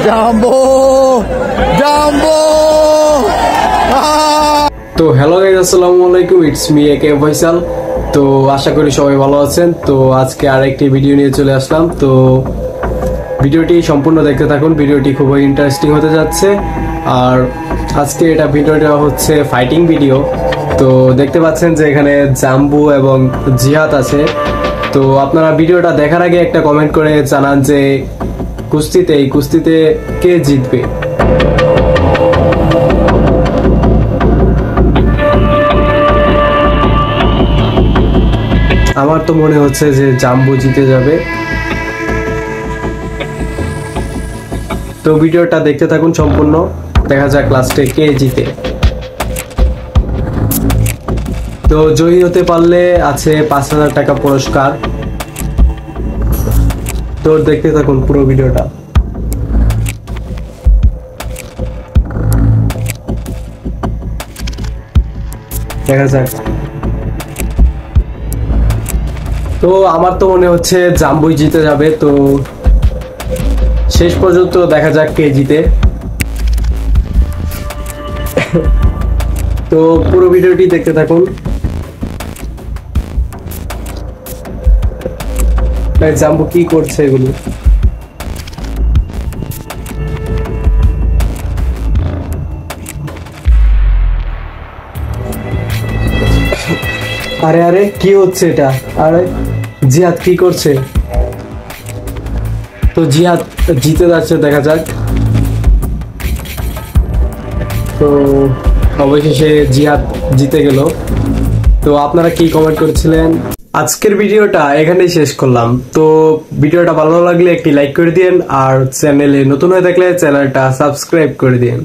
Jumbo jumbo. তো hello guys, আসসালামু আলাইকুম, ইটস মি একে ফয়সাল। তো আশা করি সবাই ভালো আছেন। তো আজকে আরেকটি ভিডিও নিয়ে চলে আসলাম। তো ভিডিওটি সম্পূর্ণ দেখতে থাকুন, ভিডিওটি খুবই ইন্টারেস্টিং হতে যাচ্ছে। আর আজকে ভিডিওটা হচ্ছে ফাইটিং ভিডিও। তো দেখতে পাচ্ছেন যে এখানে জাম্বু এবং জিহাদ আছে। তো আপনারা ভিডিওটা দেখার আগে একটা কমেন্ট করে জানান যে এই কুস্তিতে কে জিতবে। আমার তো মনে হচ্ছে যে জাম্বু জিতে যাবে। তো ভিডিওটা দেখতে থাকুন সম্পূর্ণ, দেখা যাক লাস্টে কে জিতে। তো জয়ী হতে পারলে আছে 5,000 টাকা পুরস্কার। তো দেখতে থাকুন পুরো ভিডিওটা। দেখা যাক। তো আমার তো মনে হচ্ছে জাম্বুই জিতে যাবে। তো শেষ পর্যন্ত দেখা যাক কে জিতে। তো পুরো ভিডিওটি দেখতে থাকুন। জাম্বু কি করছে এগুলো? আরে আরে কি হচ্ছে এটা? আরে জিহাদ কি করছে? তো জিহাদ জিতে যাচ্ছে, দেখা যাক। তো অবশেষে জিহাদ জিতে গেল। তো আপনারা কি কমেন্ট করেছিলেন? আজকের ভিডিওটা এখানেই শেষ করলাম। তো ভিডিওটা ভালো লাগলে একটি লাইক করে দিন, আর চ্যানেলে নতুন হয়ে থাকলে চ্যানেলটা সাবস্ক্রাইব করে দিন।